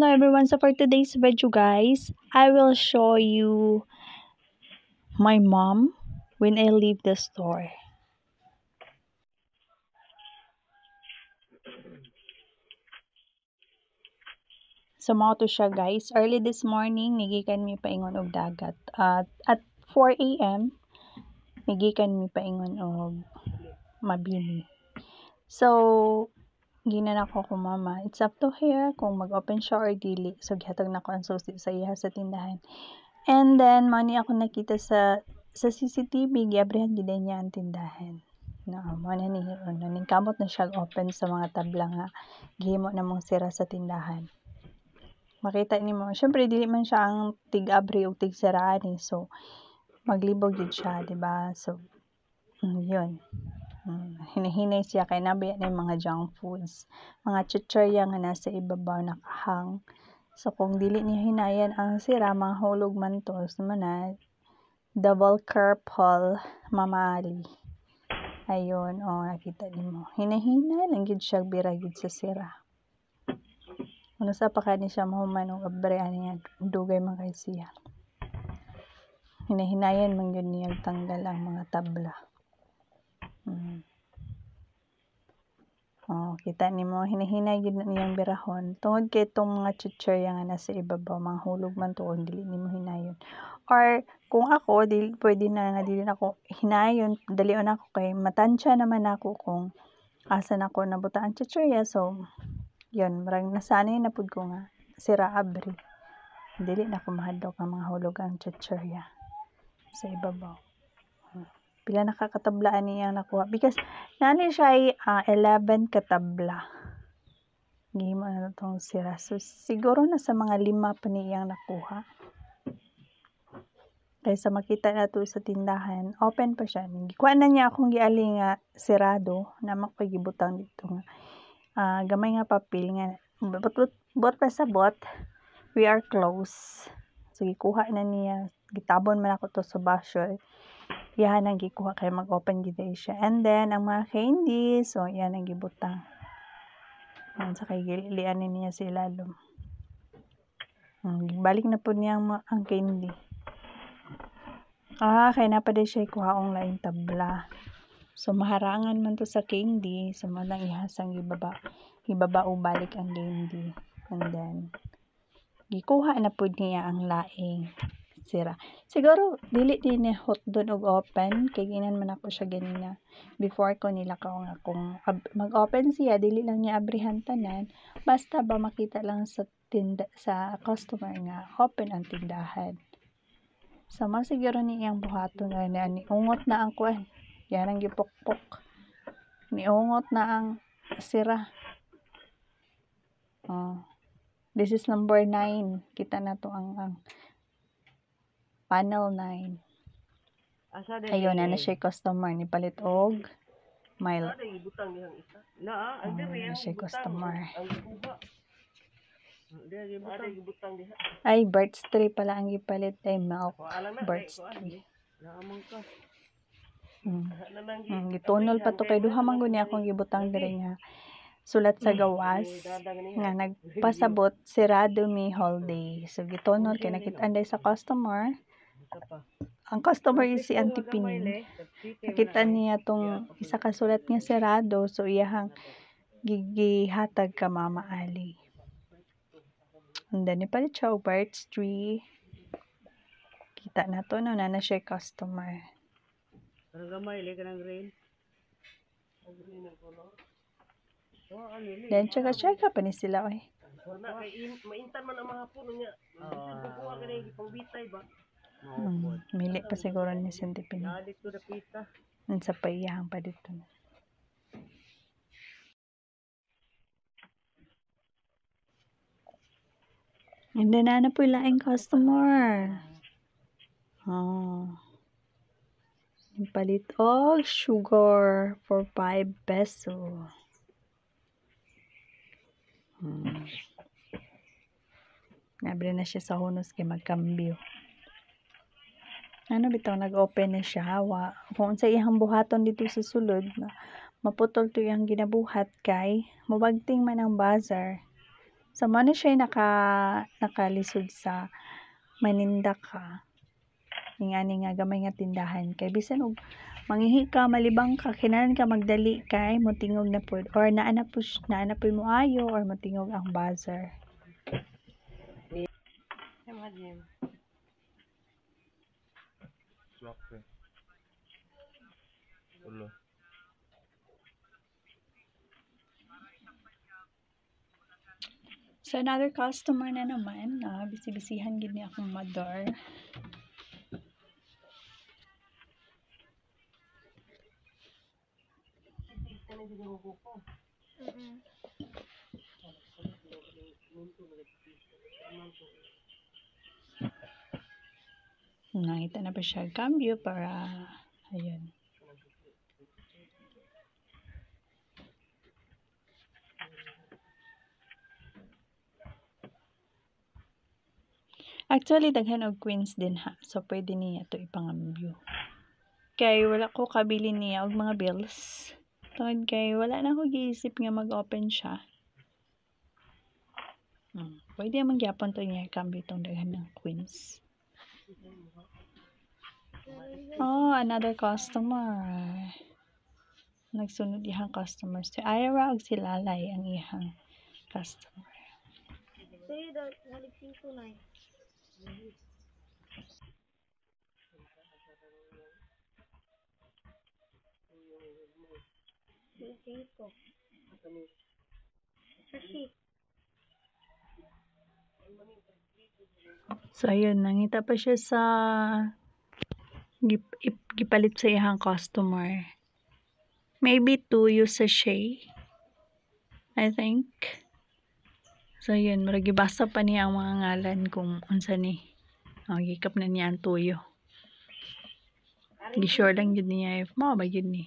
Hello everyone, so for today's video guys, I will show you my mom when I leave the store. So mao to siya guys, early this morning nigikan mi paingon og dagat. At 4 a.m. nigikan mi paingon og Mabini. So ginan ako ko mama, it's up to her kung mag-open siya or dili. So gihatag nako ang susi sa iya sa tindahan. And then money ako nakita sa CCTV giabrihan gid niya ang tindahan. No, mo na ni ning kamot na siya open sa mga tabla nga gihimo na mong sira sa tindahan. Makita nimo, syempre dili man siya ang tig-abri o tig-siraan eh. So maglibog gid siya, di ba? So yun. Hinahinay siya kay nabaya na yung mga junk foods, mga chichirya nga nasa ibabaw nakahang. So kung dili niya hinayan ang sira, mahulog man to. So na double purple mamali. Ayun, nakita nimo. Hinahinay lang gid siya bira gid sa sira. Ano sa pa kani siya mahuman og abre niya dugay man kay siya. Hinahinayan man gyud niya tanggal ang mga tabla. Kita nimo hinahinay gid niyang birahon tungod kay itong mga chichirya nga nasa ibabaw manghulog man to kung dili nimo hinayon. Or kung ako dili pwede na nga dili nako hinayon, dalion ako kay matansya naman ako kung asa nako nabuta ang chichirya. So yun, marang nasanay na pud ko nga sira abri. Dili na ko mahadlok ang mga hulog ang chichirya sa ibabaw. Pila nakakatablaan niya nakuha because nani siya ay 11 katabla. Gihimo na itong sira. So siguro na sa mga 5 pa niyang nakuha. Kaysa makita na to sa tindahan, open pa siya. Gikuha na niya akong giali nga sirado na makagibutang dito nga. Gamay nga papel nga bot pa sa bot. We are close. So gikuha na niya. Gitabon man ako to sa basyo. Yan ang gikuha kay mag-open gid siya. And then ang mga candy, so yan ang gibutang. Sa kay gilian niya sila lum. Balik na po niya ang candy. Kay napaday siya kuhaong laing tabla. So maharangan man to sa candy, so man ang ihasang ibaba o balik ang candy. And then gikuha na po niya ang laing sira. Siguro dili din ni hot doon og open kay ginan man ako siya ganina before ko nilakaw nga kung mag-open siya dili lang niya abrihan tanan basta ba makita lang sa sa customer nga open ang tindahan. So siguro ni iyang buhaton na ni ungot na ang kuan. Yan ang gipokpok. Niungot na ang sira. This is number 9. Kita na to ang panel 9. Ayun na siya customer ni palit og milk. Na siya customer. Ay Birds Tree pala ang gipalit ay milk. Birds Tree. Gitunol pa to kay duha man guni akong gibutang diri nga sulat sa gawas nga nagpasabot sirado mi holiday. So gitunol kay nakit-an day sa customer. Ang customer is si Auntie Pinin. Nakita niya tong isa ka sulat nga sirado, so iyahang gigihatag ka Mama Ali. And then ipalit siya og Birds Tree. Kita na to na siya customer. Then check-check pa ni sila oy. Maintan man ang mga puno niya. Bukuha ka na pang bitay ba? Mili pa siguro ni Auntie Pinin. Sa paiyahang pa dito. And then na po laing customer. Palit og sugar for 5 peso. Nabre na siya sa hunos kay magkambyo. Ano bitaw nag-open na siya. Kung sa iyang buhaton dito sa sulod, maputol to yung ginabuhat kay mabagting man ang bazar. So mo na siya nakalisod sa maninda ka. Ingani nga gamay nga tindahan kay bisan og manghihi ka malibang ka kinahanglan ka magdali kay motingog na pud or naa na pud mo ayo or motingog ang buzzer. Imagine. Swakte. Ulo. So another customer na naman, bisi-bisihan gid ni akong mother. Nakita na pa siya cambio para ayun. Actually, daghan og queens din ha. So, pwede niya ito ipangambyo. Kay wala ko kabili niya og mga bills. Tungod kay wala na ako giisip nga mag-open siya. Pwede man gyapon to niya cambio itong daghan ng queens. Oh, another customer. Nagsunod ihang customers. Si Ira ug si Lalay ang ihang customer. Say that nalipsin ko na. Ito. Sushi. So, ayun. Nangita pa siya sa gipalit sa ihang customer. Maybe 2 sachet. I think. So, yun. Maragibasa pa niya ang mga ngalan kung unsa ni. Gikap na niya ang tuyo. Gi-sure lang yun niya if mao ba yun ni.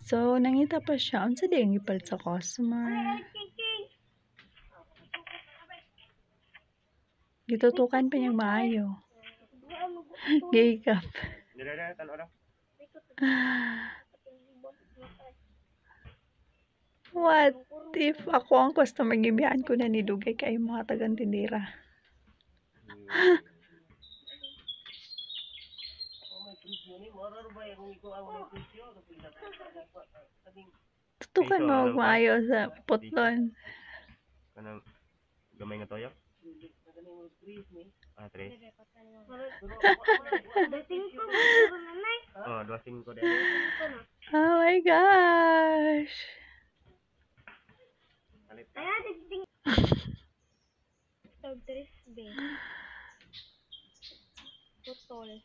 So, nangita pa siya. Unsa di ang gipalit sa customer? Gitutukan pa niyang maayo. Gikap. What if ako ang customer gibiyaan ko na ni dugay kay mga tagang tindera? Tutukan mo og maayo sa putlon. Kanang gamay nga toyo? 3. Oh, 2.5 din. Oh my gosh. Tagdres be. Putol.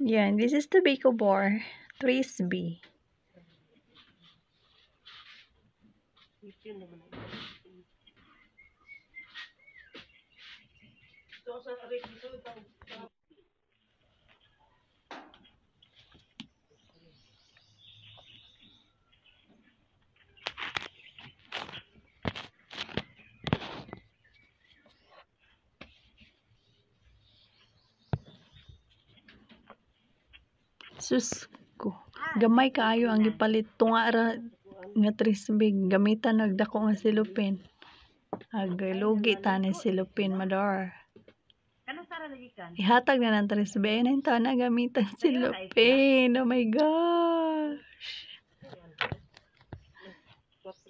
Yan, this is tobacco bar. 3B. Sus ko. Gamay kaayo ang gipalit tunga ra nga 3B. Gamitan nagdako nga silupin. Lugi ta ni silupin madar. Ihatag na ng 3B. Ayun na na gamitan silupin. Oh my gosh.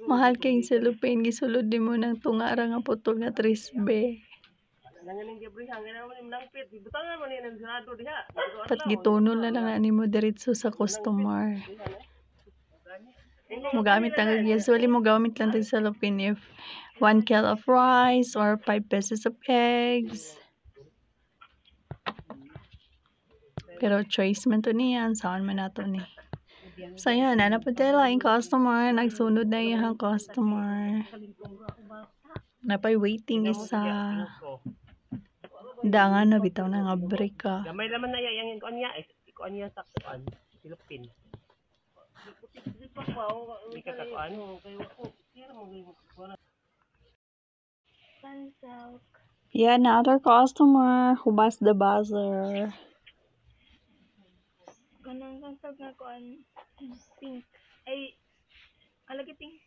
Mahal kayong silupin. Gisulod din mo ng tunga ra nga putol nga 3B. Pat gitunol na lang ani mo diretso sa customer. Mo gamit lang usually mo gamit lang tag silupin if 1 kg of rice or 5 pieces of eggs. Pero choice man to niyan, saan man nato ni. So yan, po tayo yung customer, nagsunod na yung customer. Napay waiting isa. Dangan na bitaw na nga break ka. Gamay naman na yang ko niya iko niya sa kuan Philippine. Ika ka kuan kay wako. Kira mo Pansalk. Yeah, another customer who buys the buzzer. Ganang kansag na kuan pink. Ay, alagi pink.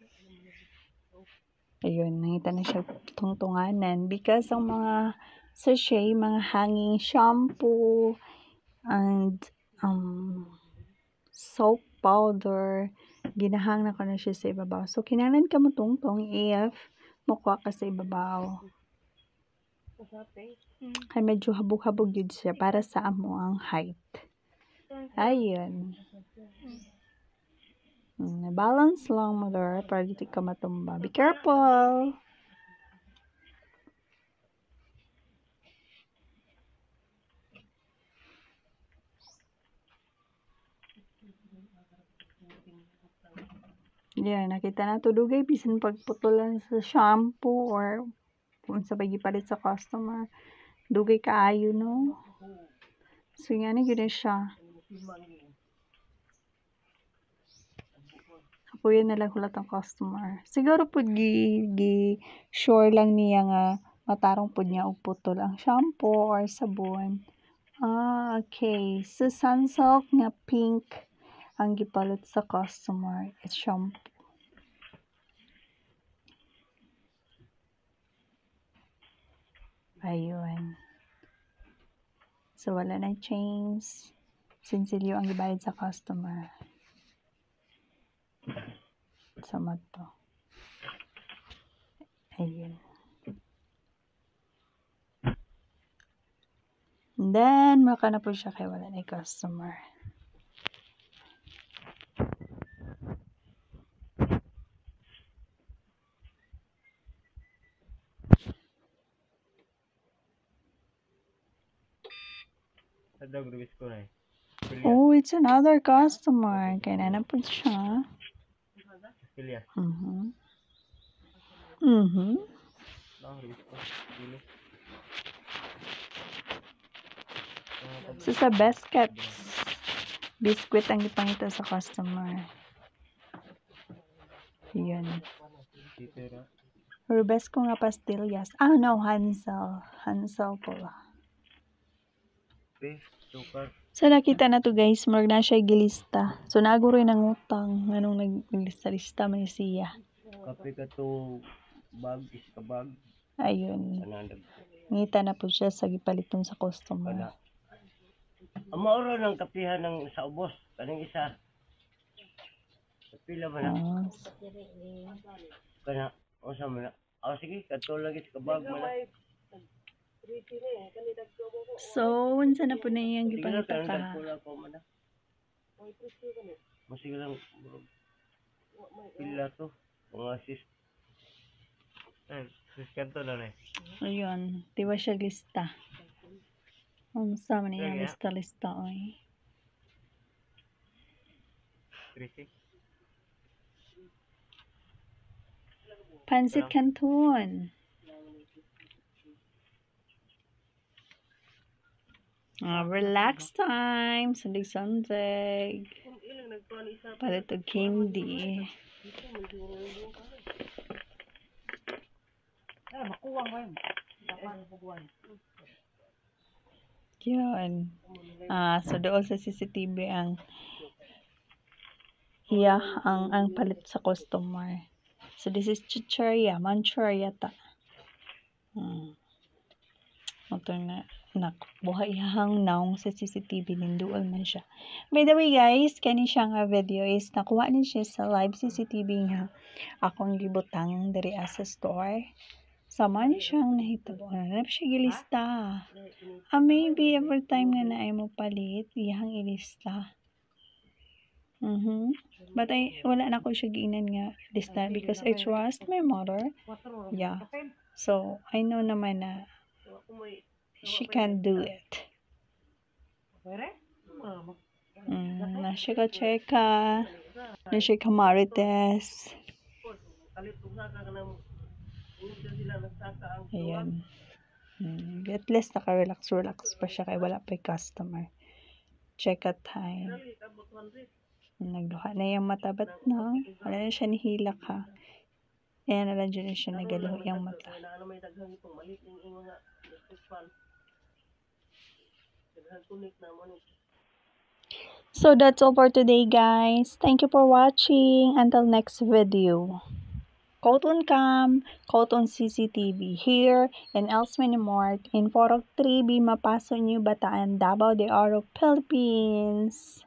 Ayun, nakita na siya tungtunganan because ang mga sachet, mga hanging shampoo, and soap powder, ginahang na ko na siya sa ibabaw. So, kinahanglan ka mo tungtong if mukha ka sa ibabaw. Kaya medyo habog-habog yun siya para sa amo ang height. Ayun. Balance lang mo there para dito ka matumba. Be careful! Yeah, nakita na to dugay bisan pagputulan sa shampoo or kung sa pagipalit sa customer. Dugay kaayo no. So yan gyud siya. Kapuya na lang hulat ang customer. Siguro pud gi sure lang niya nga matarong pud niya og putol ang shampoo or sabon. Okay. So Sunsilk nga pink ang gipalit sa customer. It's shampoo. Ayun. So, wala na change. Sinsilyo ang gibayad sa customer. Sa to. Ayun. And then, maka na po siya kay wala na customer. Dog rubis ko na eh. Oh, it's another customer. Kaya na po siya. Pilya. Dog rubis ko. Bilis. So, sa biscuits. Biscuit ang ipangita sa customer. Yun. Titira. Rubes ko nga pastillas. Ah, no, Hansel. Hansel pala. Okay. Sukar. So, nakita na to guys. Marag na siya gilista. So, naguroy ng utang. Anong naglista-lista man siya. Kape ka to bag is ka bag. Ayun. Anandag. Ngita na po siya sa gipaliton sa customer. Ang maura ng kapihan ng sa ubos. Kanang isa. Pila man na. Kana. O sa man na. Sige. Kato lagi sa kabag man na. So, unsa na po na iyang gipangita ka? Masig lang. Pila to. Mga sis. Sis kanto na na eh. Ayun. Diba siya lista? Unsa man iyang lista-lista oy. 36. Pansit Canton. Relax time. Sunday. Para to candy. Yun. So doon sa CCTV ang ang palit sa customer. So this is chicharia, Manchuria ta. Ito na buhay hang naong sa CCTV ninduol man siya. By the way guys, kani siya nga video is nakuha ni siya sa live CCTV nga akong gibutang diri sa store. Sama ni siyang nahitabo. Hanap siya gilista. Maybe every time nga na ay mo palit, iyang ilista. But wala na ko siya giinan nga lista because I trust my mother. Yeah. So, I know naman na she can do it. Na siya ka cheka. Na siya ka marites. Ayan. At least naka-relax pa siya kaya wala pa yung customer. Check out time. Nagduha na yung matabat no. Wala na siya nihilak ha. Ayan na lang dyan siya nagaluho yung mata. Ano may daghang itong malit yung ingo nga. Daghang kunik na mo. So that's all for today, guys. Thank you for watching. Until next video. Cotton Cam, Cotton CCTV here in Elsmini Mart in Forok 3B, Mapaso, New Bataan, Davao de Oro, Philippines.